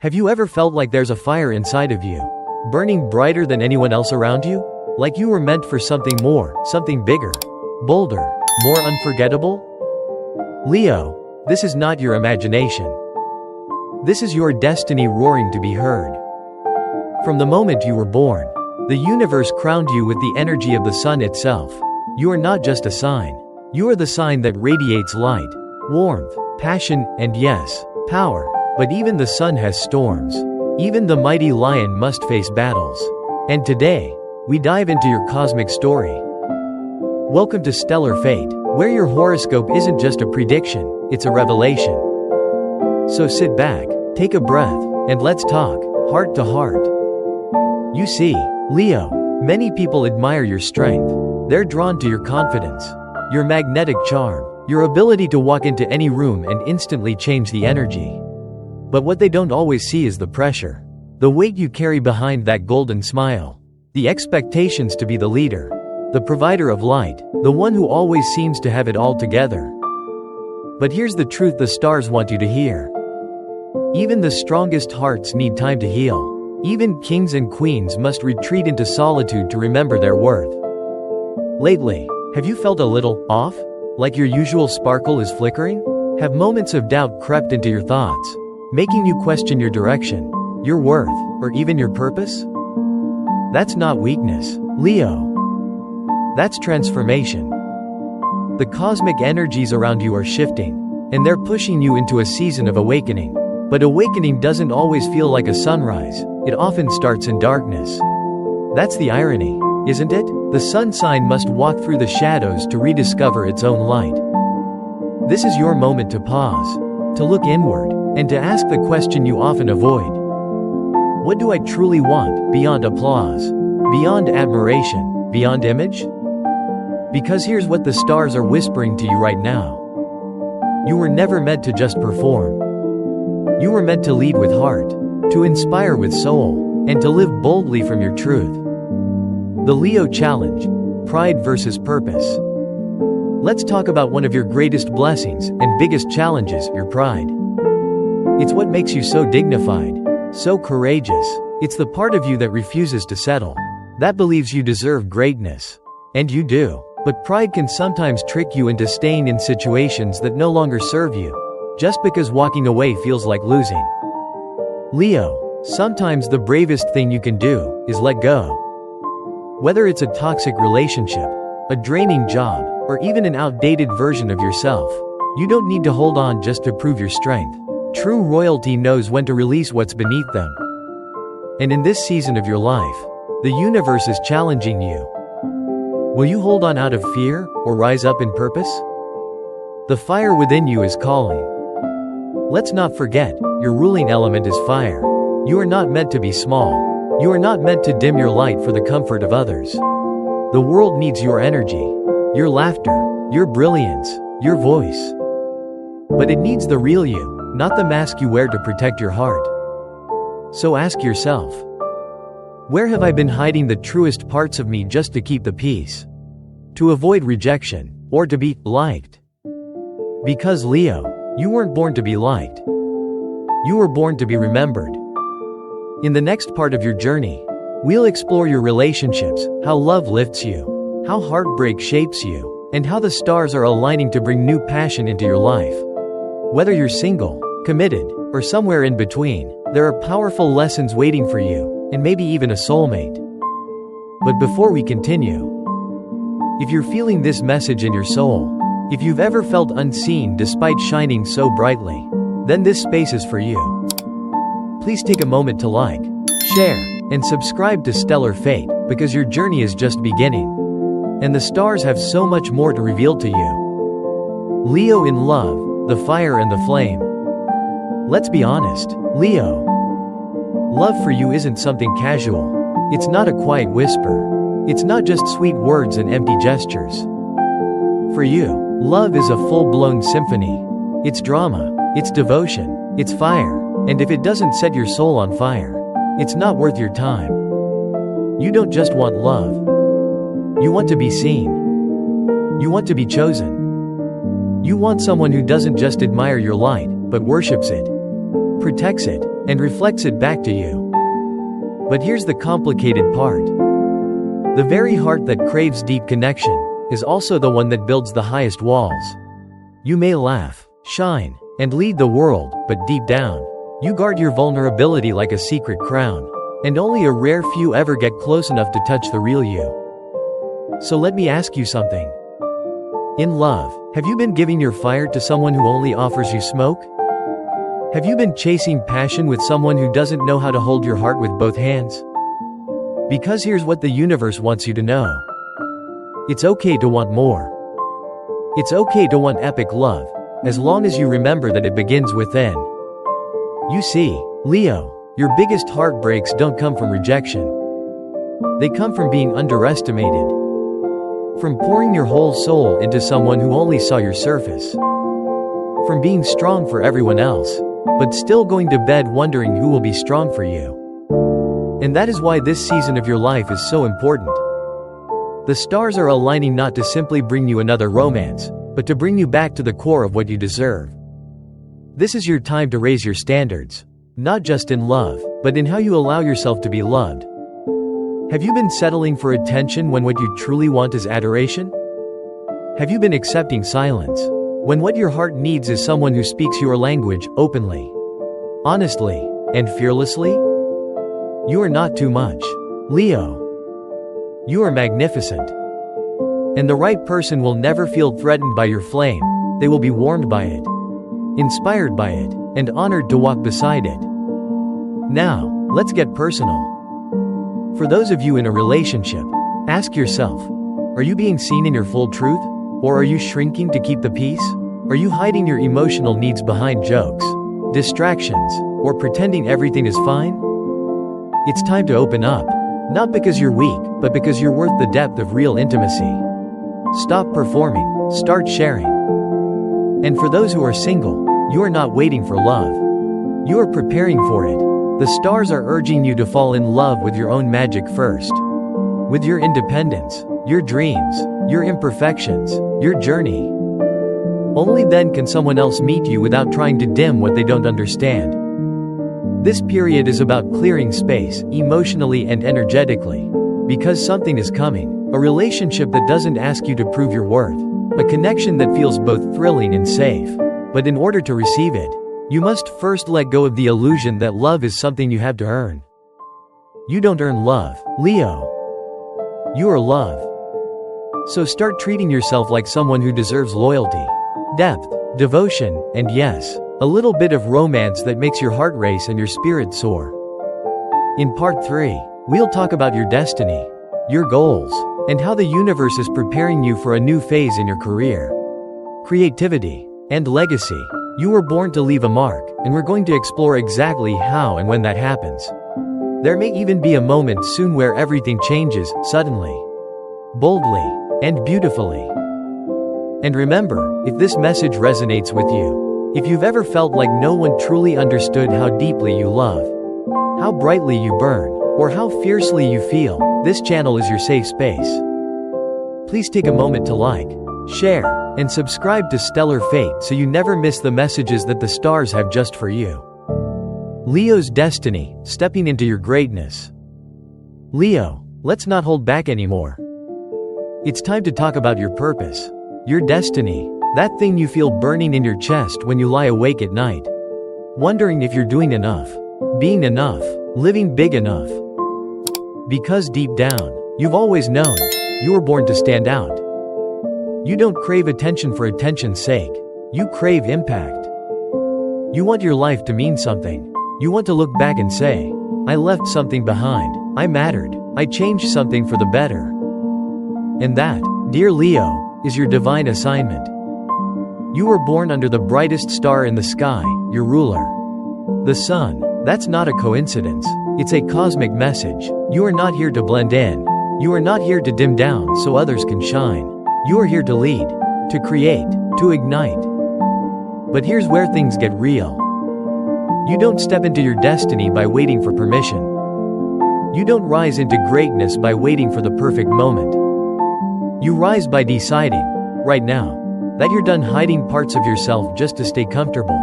Have you ever felt like there's a fire inside of you, burning brighter than anyone else around you? Like you were meant for something more, something bigger, bolder, more unforgettable? Leo, this is not your imagination. This is your destiny roaring to be heard. From the moment you were born, the universe crowned you with the energy of the sun itself. You are not just a sign. You are the sign that radiates light, warmth, passion, and yes, power. But even the sun has storms. Even the mighty lion must face battles. And today, we dive into your cosmic story. Welcome to Stellar Fate, where your horoscope isn't just a prediction, it's a revelation. So sit back, take a breath, and let's talk, heart to heart. You see, Leo, many people admire your strength. They're drawn to your confidence, your magnetic charm, your ability to walk into any room and instantly change the energy. But what they don't always see is the pressure, the weight you carry behind that golden smile, the expectations to be the leader, the provider of light, the one who always seems to have it all together. But here's the truth the stars want you to hear. Even the strongest hearts need time to heal. Even kings and queens must retreat into solitude to remember their worth. Lately, have you felt a little off? Like your usual sparkle is flickering? Have moments of doubt crept into your thoughts, making you question your direction, your worth, or even your purpose? That's not weakness, Leo. That's transformation. The cosmic energies around you are shifting, and they're pushing you into a season of awakening. But awakening doesn't always feel like a sunrise, it often starts in darkness. That's the irony, isn't it? The sun sign must walk through the shadows to rediscover its own light. This is your moment to pause, to look inward, and to ask the question you often avoid. What do I truly want, beyond applause, beyond admiration, beyond image? Because here's what the stars are whispering to you right now. You were never meant to just perform. You were meant to lead with heart, to inspire with soul, and to live boldly from your truth. The Leo Challenge: Pride versus Purpose. Let's talk about one of your greatest blessings and biggest challenges, your pride. It's what makes you so dignified, so courageous. It's the part of you that refuses to settle, that believes you deserve greatness. And you do. But pride can sometimes trick you into staying in situations that no longer serve you, just because walking away feels like losing. Leo, sometimes the bravest thing you can do is let go. Whether it's a toxic relationship, a draining job, or even an outdated version of yourself, you don't need to hold on just to prove your strength. True royalty knows when to release what's beneath them. And in this season of your life, the universe is challenging you. Will you hold on out of fear, or rise up in purpose? The fire within you is calling. Let's not forget, your ruling element is fire. You are not meant to be small. You are not meant to dim your light for the comfort of others. The world needs your energy, your laughter, your brilliance, your voice. But it needs the real you, not the mask you wear to protect your heart. So ask yourself, where have I been hiding the truest parts of me just to keep the peace? To avoid rejection, or to be liked? Because Leo, you weren't born to be liked. You were born to be remembered. In the next part of your journey, we'll explore your relationships, how love lifts you, how heartbreak shapes you, and how the stars are aligning to bring new passion into your life. Whether you're single, committed, or somewhere in between, there are powerful lessons waiting for you, and maybe even a soulmate. But before we continue, if you're feeling this message in your soul, if you've ever felt unseen despite shining so brightly, then this space is for you. Please take a moment to like, share, and subscribe to Stellar Fate, because your journey is just beginning. And the stars have so much more to reveal to you. Leo in love, the fire and the flame. Let's be honest, Leo. Love for you isn't something casual. It's not a quiet whisper. It's not just sweet words and empty gestures. For you, love is a full-blown symphony. It's drama, it's devotion, it's fire, and if it doesn't set your soul on fire, it's not worth your time. You don't just want love. You want to be seen. You want to be chosen. You want someone who doesn't just admire your light, but worships it. protects it, and reflects it back to you. But here's the complicated part. The very heart that craves deep connection is also the one that builds the highest walls. You may laugh, shine, and lead the world, but deep down, you guard your vulnerability like a secret crown, and only a rare few ever get close enough to touch the real you. So let me ask you something. In love, have you been giving your fire to someone who only offers you smoke? Have you been chasing passion with someone who doesn't know how to hold your heart with both hands? Because here's what the universe wants you to know. It's okay to want more. It's okay to want epic love, as long as you remember that it begins within. You see, Leo, your biggest heartbreaks don't come from rejection. They come from being underestimated. From pouring your whole soul into someone who only saw your surface. From being strong for everyone else, but still going to bed wondering who will be strong for you. And that is why this season of your life is so important. The stars are aligning not to simply bring you another romance, but to bring you back to the core of what you deserve. This is your time to raise your standards, not just in love, but in how you allow yourself to be loved. Have you been settling for attention when what you truly want is adoration? Have you been accepting silence when what your heart needs is someone who speaks your language openly, honestly, and fearlessly? You are not too much, Leo. You are magnificent. And the right person will never feel threatened by your flame. They will be warmed by it, inspired by it, and honored to walk beside it. Now, let's get personal. For those of you in a relationship, ask yourself, are you being seen in your full truth? Or are you shrinking to keep the peace? Are you hiding your emotional needs behind jokes, distractions, or pretending everything is fine? It's time to open up. Not because you're weak, but because you're worth the depth of real intimacy. Stop performing, start sharing. And for those who are single, you are not waiting for love. You are preparing for it. The stars are urging you to fall in love with your own magic first. With your independence, your dreams, your imperfections, your journey. Only then can someone else meet you without trying to dim what they don't understand. This period is about clearing space, emotionally and energetically. Because something is coming. A relationship that doesn't ask you to prove your worth. A connection that feels both thrilling and safe. But in order to receive it, you must first let go of the illusion that love is something you have to earn. You don't earn love, Leo. You are love. So start treating yourself like someone who deserves loyalty, depth, devotion, and yes, a little bit of romance that makes your heart race and your spirit soar. In part 3, we'll talk about your destiny, your goals, and how the universe is preparing you for a new phase in your career, creativity, and legacy. You were born to leave a mark, and we're going to explore exactly how and when that happens. There may even be a moment soon where everything changes, suddenly, boldly, and beautifully. And remember, if this message resonates with you, if you've ever felt like no one truly understood how deeply you love, how brightly you burn, or how fiercely you feel, this channel is your safe space. Please take a moment to like, share, and subscribe to Stellar Fate so you never miss the messages that the stars have just for you. Leo's destiny, stepping into your greatness. Leo, let's not hold back anymore. It's time to talk about your purpose, your destiny, that thing you feel burning in your chest when you lie awake at night, wondering if you're doing enough, being enough, living big enough. Because deep down, you've always known, you were born to stand out. You don't crave attention for attention's sake. You crave impact. You want your life to mean something. You want to look back and say, I left something behind. I mattered. I changed something for the better. And that, dear Leo, is your divine assignment. You were born under the brightest star in the sky, your ruler. The sun. That's not a coincidence. It's a cosmic message. You are not here to blend in. You are not here to dim down so others can shine. You are here to lead, to create, to ignite. But here's where things get real. You don't step into your destiny by waiting for permission. You don't rise into greatness by waiting for the perfect moment. You rise by deciding, right now, that you're done hiding parts of yourself just to stay comfortable.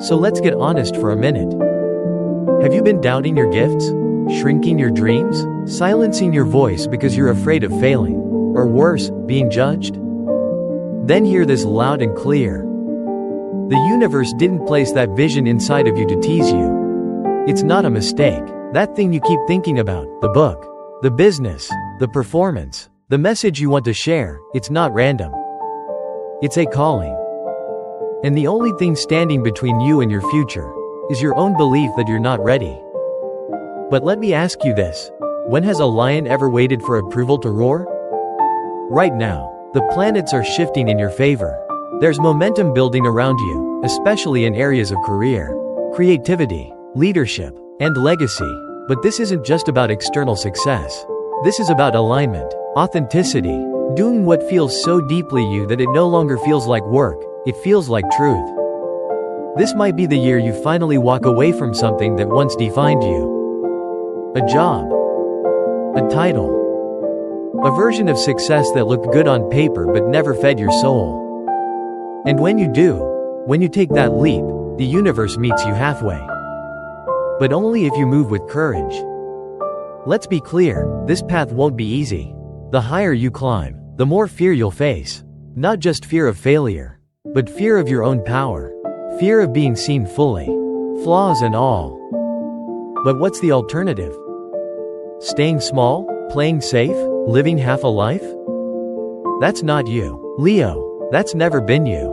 So let's get honest for a minute. Have you been doubting your gifts? Shrinking your dreams? Silencing your voice because you're afraid of failing? Or worse, being judged? Then hear this loud and clear. The universe didn't place that vision inside of you to tease you. It's not a mistake. That thing you keep thinking about, the book, the business, the performance, the message you want to share, it's not random. It's a calling. And the only thing standing between you and your future is your own belief that you're not ready. But let me ask you this. When has a lion ever waited for approval to roar? Right now. The planets are shifting in your favor. There's momentum building around you, especially in areas of career, creativity, leadership, and legacy. But this isn't just about external success. This is about alignment, authenticity, doing what feels so deeply you that it no longer feels like work, it feels like truth. This might be the year you finally walk away from something that once defined you. A job, a title, a version of success that looked good on paper but never fed your soul. And when you do, when you take that leap, the universe meets you halfway. But only if you move with courage. Let's be clear, this path won't be easy. The higher you climb, the more fear you'll face. Not just fear of failure, but fear of your own power. Fear of being seen fully, flaws and all. But what's the alternative? Staying small? Playing safe? Living half a life? That's not you, Leo. That's never been you.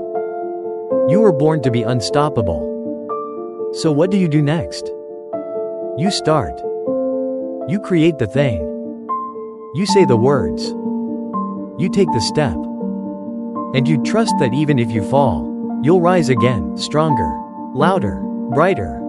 You were born to be unstoppable. So what do you do next? You start. You create the thing. You say the words. You take the step. And you trust that even if you fall, you'll rise again, stronger, louder, brighter.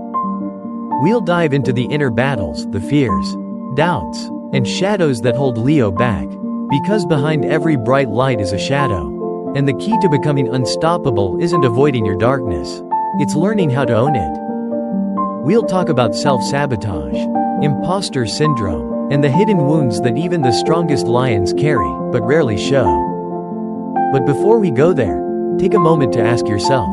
We'll dive into the inner battles, the fears, doubts, and shadows that hold Leo back. Because behind every bright light is a shadow. And the key to becoming unstoppable isn't avoiding your darkness. It's learning how to own it. We'll talk about self-sabotage, imposter syndrome, and the hidden wounds that even the strongest lions carry, but rarely show. But before we go there, take a moment to ask yourself,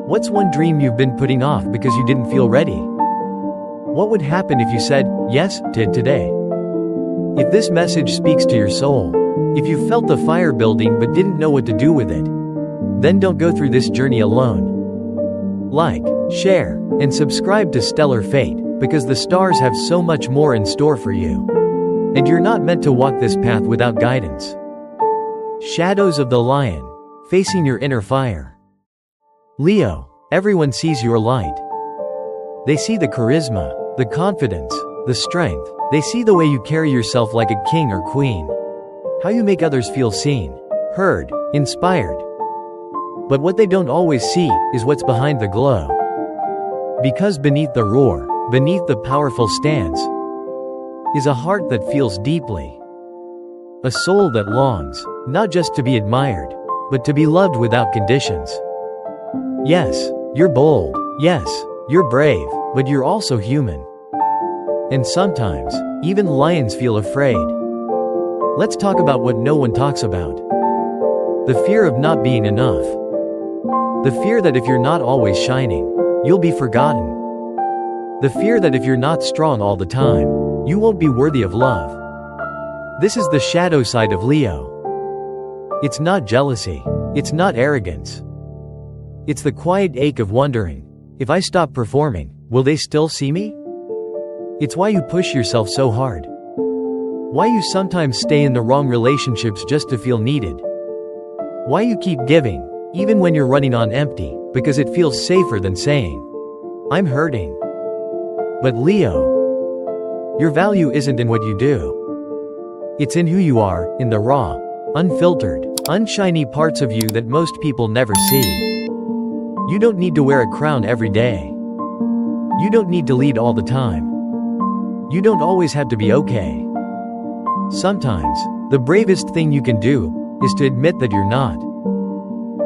what's one dream you've been putting off because you didn't feel ready? What would happen if you said yes to it today? If this message speaks to your soul, if you felt the fire building but didn't know what to do with it, then don't go through this journey alone. Like, share, and subscribe to Stellar Fate, because the stars have so much more in store for you. And you're not meant to walk this path without guidance. Shadows of the Lion, facing your inner fire. Leo, everyone sees your light. They see the charisma, the confidence, the strength. They see the way you carry yourself like a king or queen. How you make others feel seen, heard, inspired. But what they don't always see is what's behind the glow. Because beneath the roar, beneath the powerful stance, is a heart that feels deeply. A soul that longs, not just to be admired, but to be loved without conditions. Yes, you're bold. Yes, you're brave, but you're also human. And sometimes, even lions feel afraid. Let's talk about what no one talks about. The fear of not being enough. The fear that if you're not always shining, you'll be forgotten. The fear that if you're not strong all the time, you won't be worthy of love. This is the shadow side of Leo. It's not jealousy. It's not arrogance. It's the quiet ache of wondering, if I stop performing, will they still see me? It's why you push yourself so hard. Why you sometimes stay in the wrong relationships just to feel needed. Why you keep giving, even when you're running on empty, because it feels safer than saying, I'm hurting. But Leo, your value isn't in what you do. It's in who you are, in the raw, unfiltered, unshiny parts of you that most people never see. You don't need to wear a crown every day. You don't need to lead all the time. You don't always have to be okay. Sometimes, the bravest thing you can do is to admit that you're not.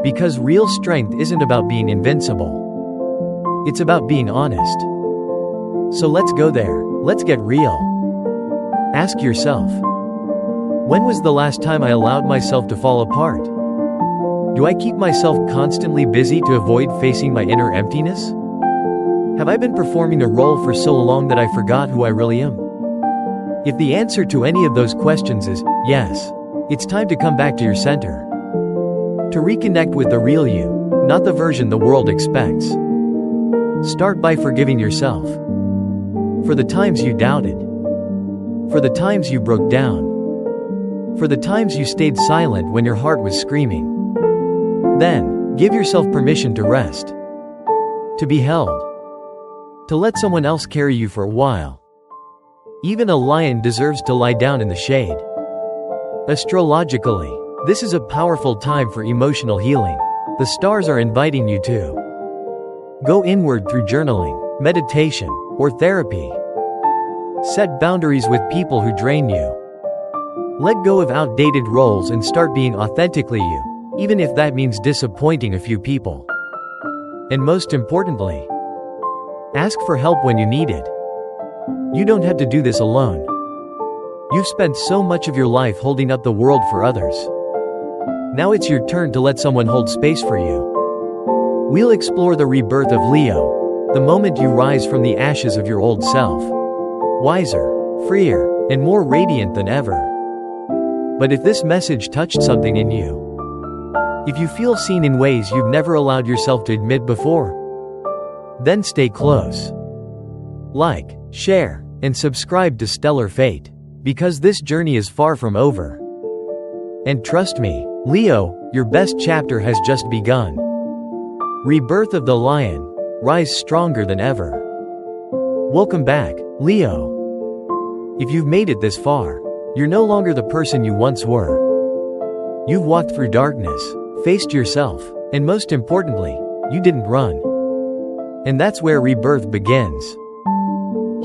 Because real strength isn't about being invincible. It's about being honest. So let's go there. Let's get real. Ask yourself, when was the last time I allowed myself to fall apart? Do I keep myself constantly busy to avoid facing my inner emptiness? Have I been performing a role for so long that I forgot who I really am? If the answer to any of those questions is yes, it's time to come back to your center. To reconnect with the real you, not the version the world expects. Start by forgiving yourself. For the times you doubted. For the times you broke down. For the times you stayed silent when your heart was screaming. Then, give yourself permission to rest. To be held. To let someone else carry you for a while. Even a lion deserves to lie down in the shade. Astrologically, this is a powerful time for emotional healing. The stars are inviting you to go inward through journaling, meditation, or therapy. Set boundaries with people who drain you. Let go of outdated roles and start being authentically you, even if that means disappointing a few people. And most importantly, ask for help when you need it. You don't have to do this alone. You've spent so much of your life holding up the world for others. Now it's your turn to let someone hold space for you. We'll explore the rebirth of Leo, the moment you rise from the ashes of your old self. Wiser, freer, and more radiant than ever. But if this message touched something in you, if you feel seen in ways you've never allowed yourself to admit before, then stay close. Like, share, and subscribe to Stellar Fate, because this journey is far from over. And trust me, Leo, your best chapter has just begun. Rebirth of the Lion, rise stronger than ever. Welcome back, Leo. If you've made it this far, you're no longer the person you once were. You've walked through darkness, faced yourself, and most importantly, you didn't run. And that's where rebirth begins.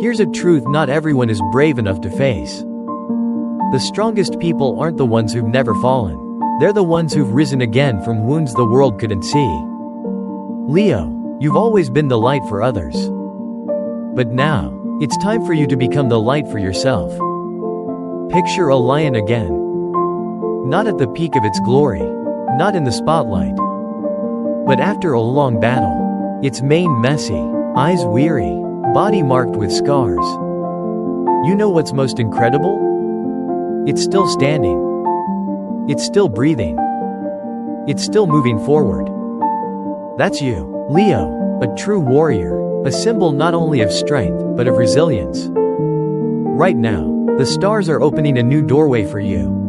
Here's a truth not everyone is brave enough to face. The strongest people aren't the ones who've never fallen. They're the ones who've risen again from wounds the world couldn't see. Leo, you've always been the light for others. But now, it's time for you to become the light for yourself. Picture a lion again. Not at the peak of its glory, not in the spotlight. But after a long battle, its mane messy, eyes weary, body marked with scars. You know what's most incredible? It's still standing. It's still breathing. It's still moving forward. That's you, Leo, a true warrior, a symbol not only of strength, but of resilience. Right now, the stars are opening a new doorway for you.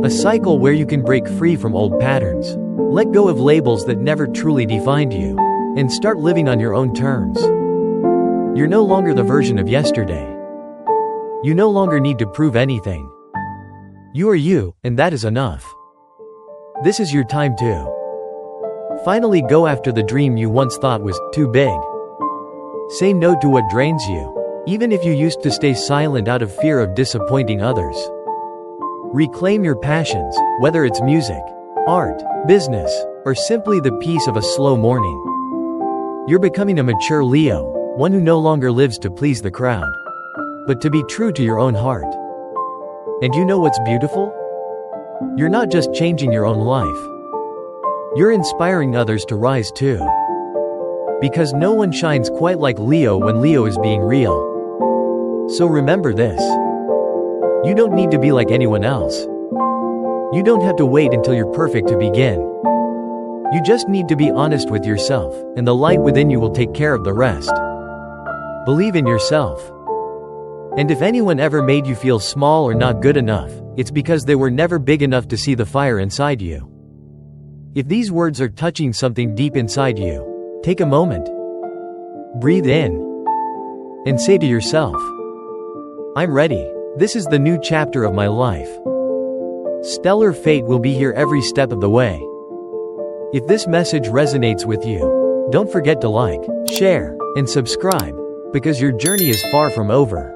A cycle where you can break free from old patterns, let go of labels that never truly defined you, and start living on your own terms. You're no longer the version of yesterday. You no longer need to prove anything. You are you, and that is enough. This is your time to finally go after the dream you once thought was too big. Say no to what drains you, even if you used to stay silent out of fear of disappointing others. Reclaim your passions, whether it's music, art, business, or simply the peace of a slow morning. You're becoming a mature Leo, one who no longer lives to please the crowd, but to be true to your own heart. And you know what's beautiful? You're not just changing your own life. You're inspiring others to rise too. Because no one shines quite like Leo when Leo is being real. So remember this. You don't need to be like anyone else. You don't have to wait until you're perfect to begin. You just need to be honest with yourself, and the light within you will take care of the rest. Believe in yourself. And if anyone ever made you feel small or not good enough, it's because they were never big enough to see the fire inside you. If these words are touching something deep inside you, take a moment. Breathe in. And say to yourself, I'm ready. This is the new chapter of my life. Stellar Fate will be here every step of the way. If this message resonates with you, don't forget to like, share, and subscribe, because your journey is far from over.